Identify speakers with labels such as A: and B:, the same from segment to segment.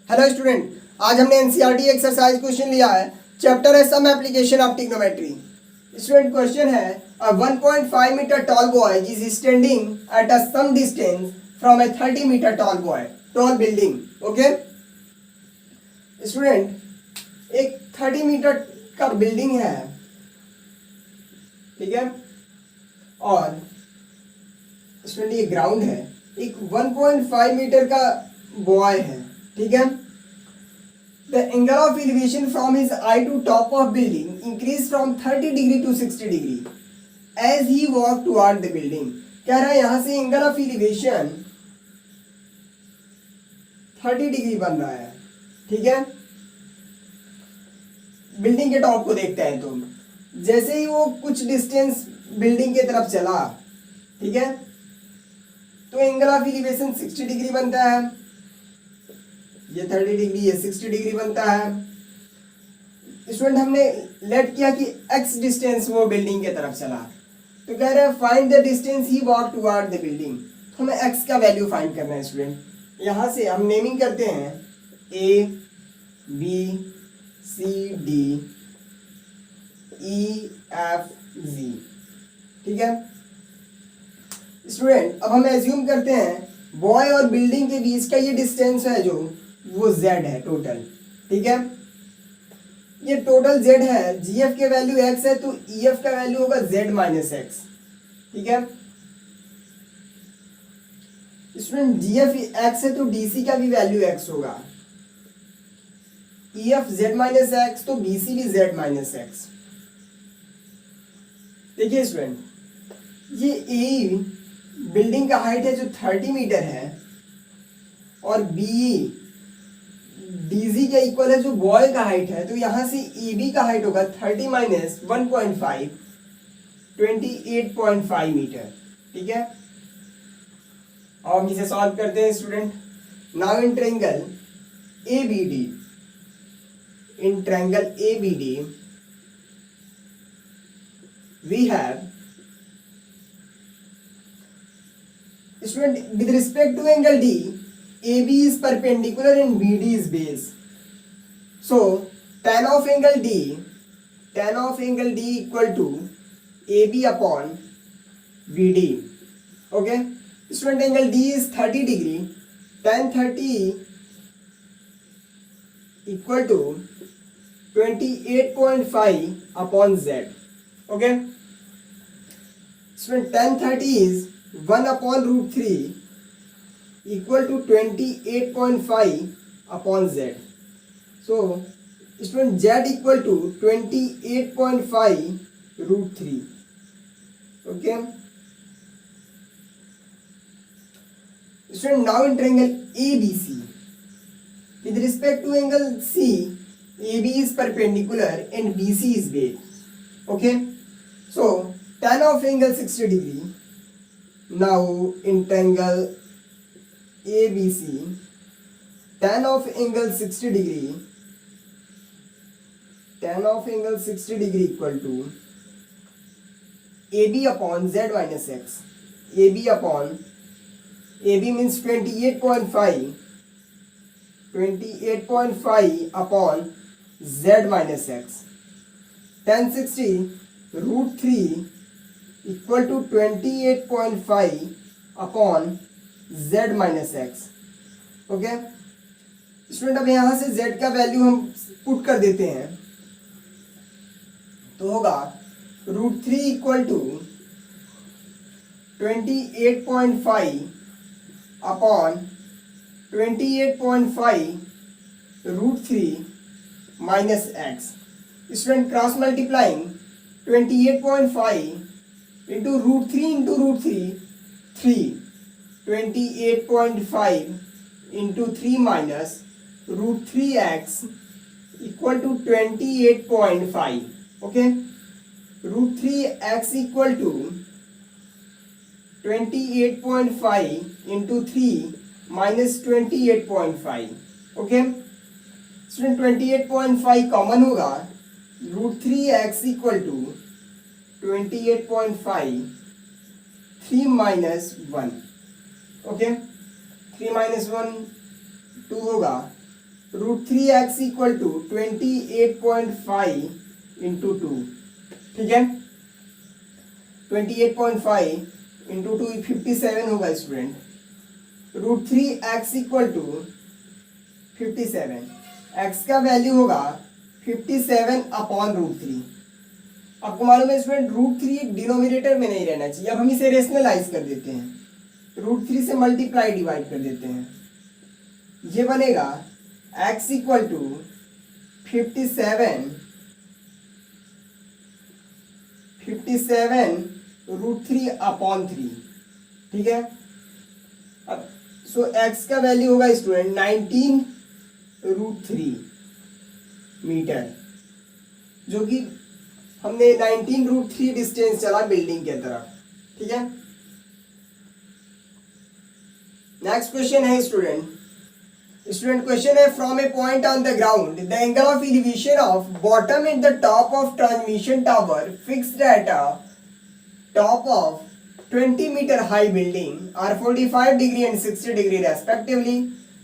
A: Hello student, आज हमने NCERT exercise question लिया है। चैप्टर है some application of trigonometry. Student question है a 1.5 metre tall boy is standing at a some distance from a 30 metre tall building. Okay student, एक 30 metre का building है, ठीक है, और स्टूडेंट ये ग्राउंड है। एक 1.5 मीटर का बॉय है, ठीक है। The angle of elevation from his eye to top of building increased from 30 degree to 60 degree as he walked toward the building। कह रहा है यहां से एंगल ऑफ एलिवेशन 30 डिग्री बन रहा है, ठीक है। बिल्डिंग के टॉप को देखते हैं तो जैसे ही वो कुछ डिस्टेंस बिल्डिंग की तरफ चला, ठीक है, तो एंगल ऑफ एलिवेशन 60 डिग्री बनता है। ये 30 डिग्री, ये 60 डिग्री बनता है। स्टूडेंट हमने लेट किया कि x डिस्टेंस वो बिल्डिंग के तरफ चला, तो कह रहे हैं find the distance he walk toward the building. तो हमें x का वैल्यू फाइंड करना है स्टूडेंट। यहाँ से हम नेमिंग करते हैं A B C D E F G, ठीक है स्टूडेंट। अब हम एज्यूम करते हैं बॉय और बिल्डिंग के बीच का ये डिस्टेंस है जो वो z है टोटल, ठीक है। ये टोटल z है, gf के वैल्यू x है तो ef का वैल्यू होगा z माइनस x, ठीक है स्टूडेंट। gf x है तो dc का भी वैल्यू x होगा। ef z माइनस x तो bc भी z माइनस x। देखिए स्टूडेंट, ये a बिल्डिंग का हाइट है जो 30 मीटर है और b डीजी के इक्वल है जो बॉय का हाइट है, तो यहां से AB का हाइट होगा 30 माइनस 1.5 28.5 मीटर, ठीक है। और हम इसे सॉल्व करते हैं student. Now in triangle ABD we have student with respect to angle D, AB is perpendicular and BD is base. So tan of angle D equal to AB upon BD. Okay. Student, angle D is 30 degree. Tan 30 equal to 28.5 upon Z. Okay. Student, tan 30 is 1 upon root 3 equal to 28.5 upon Z. So student, Z equal to 28.5 root 3. Okay. Student, now in triangle ABC, with respect to angle C, AB is perpendicular and BC is base. Okay. So tan of angle 60 degree. Now in triangle ABC, tan of angle 60 degree equal to AB upon Z minus X. AB means 28.5 upon Z minus X. Tan 60 root 3 equal to 28.5 upon z minus x. Okay student, अब यहां से z का value हम put कर देते हैं तो होगा root 3 equal to 28.5 upon 28.5 root 3 minus x. Student, cross multiplying 28.5 into root 3 into root 3 28.5 into 3 minus root 3x equal to 28.5. Okay, root 3x equal to 28.5 into 3 minus 28.5. Okay, student, 28.5 common होगा, root 3x equal to 28.5 3 minus 1। Okay, 3 minus 1 2 होगा, √3x equal to 28.5 into 2, ठीक है। 28.5 into 2 57 होगा student. √3x equal to 57, x का value होगा 57 upon √3। आपको मालूम है स्टूडेंट √3 डिनोमिनेटर में नहीं रहना चाहिए। अब हम इसे रेशनलाइज कर देते हैं, √3 से मल्टीप्लाई डिवाइड कर देते हैं। ये बनेगा x इक्वल टू 57 √3 अपॉन 3, ठीक है। अब सो x का वैल्यू होगा स्टूडेंट 19 √3 मीटर, जो कि हमने 19 √3 डिस्टेंस चला बिल्डिंग के तरफ, ठीक है। नेक्स्ट क्वेश्चन है स्टूडेंट क्वेश्चन है from a point on the ground the angle of elevation of bottom at the top of transmission tower fixed at a top of 20 metre high building are 45 degree and 60 degree respectively,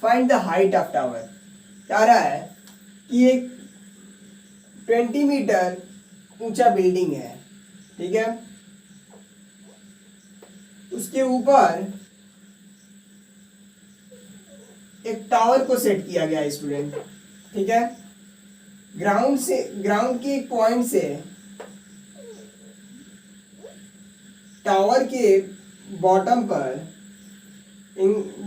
A: find the height of tower. कह रहा है कि एक 20 metre ऊंचा building है, ठीक है। उसके ऊपर एक टावर को सेट किया गया है स्टूडेंट, ठीक है। ग्राउंड के एक पॉइंट से टावर के बॉटम पर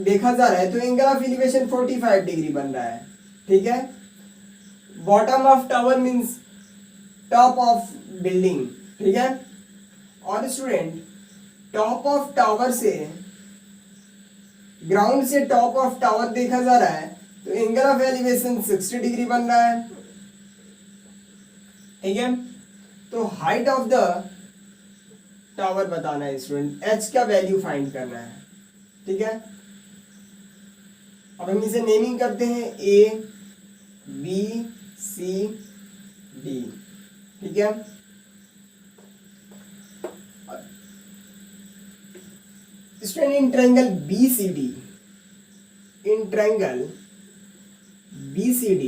A: देखा जा रहा है तो एंगल ऑफ एलिवेशन 45 डिग्री बन रहा है, ठीक है। Bottom of tower means top of building, ठीक है। और स्टूडेंट टॉप ऑफ टावर से ग्राउंड से टॉप ऑफ टावर देखा जा रहा है तो एंगल ऑफ एलिवेशन 60 डिग्री बन रहा है, ठीक है। तो हाइट ऑफ द टावर बताना है स्टूडेंट, एच का वैल्यू फाइंड करना है, ठीक है। अब हम इसे नेमिंग करते हैं ए बी सी डी, ठीक है। Student in triangle BCD, in triangle BCD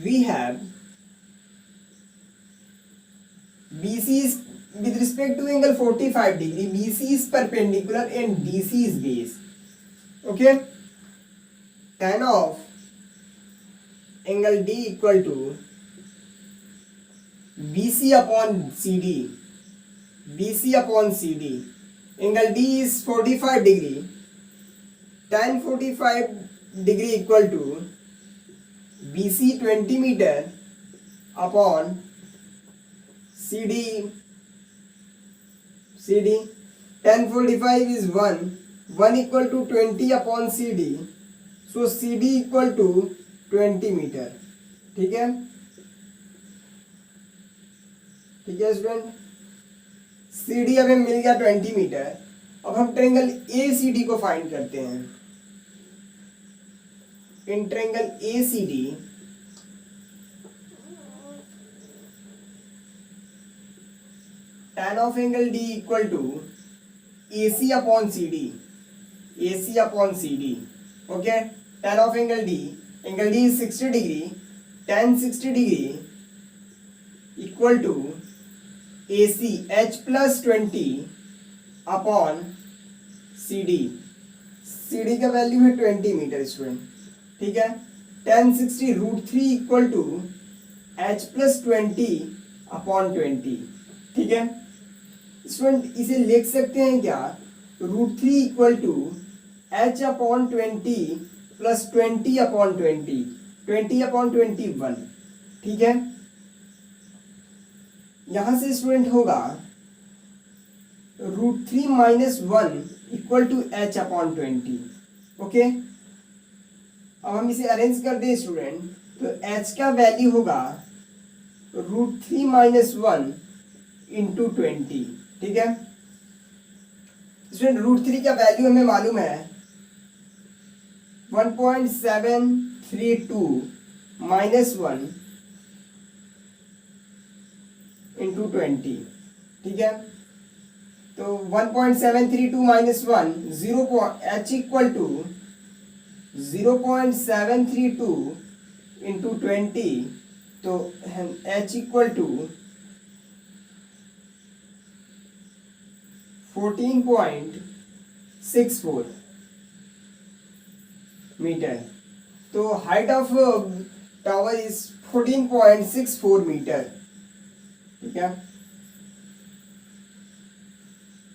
A: we have BC is with respect to angle 45 degree, BC is perpendicular and DC is base, okay. Tan of angle D equal to BC upon CD, BC upon CD. Angle D is 45 degree, tan 45 degree equal to BC 20 meter upon CD, tan 45 is 1 equal to 20 upon CD, so CD equal to 20 meter, ठीक है, ठीक है student. CD हमें मिल गया 20 metre. अब हम triangle ACD को find करते हैं। In triangle ACD tan of angle D equal to AC upon CD, AC upon CD, okay. Tan of angle D is 60 degree, tan 60 degree equal to AC H plus 20 upon CD का value है 20 metre student, ठीक है। tan 60 √3 equal to H plus 20 upon 20, ठीक है student. इसे लिख सकते हैं क्या, √3 equal to H upon 20 plus 20 upon 20 upon 21, ठीक है। यहां से स्टूडेंट होगा √3 minus 1 equal to H upon 20, okay. अब हम इसे अरेंज कर दें स्टूडेंट तो H का वैल्यू होगा √3 माइनस 1 इंटू 20, ठीक है स्टूडेंट। √3 का वैल्यू हमें मालूम है 1.732 माइनस 1 इंटू 20, ठीक है। तो 1.732 minus 1 H equal to 0.732 into 20, तो h इक्वल टू 14.64 मीटर। तो height of tower is 14.64 metre. ठीक है।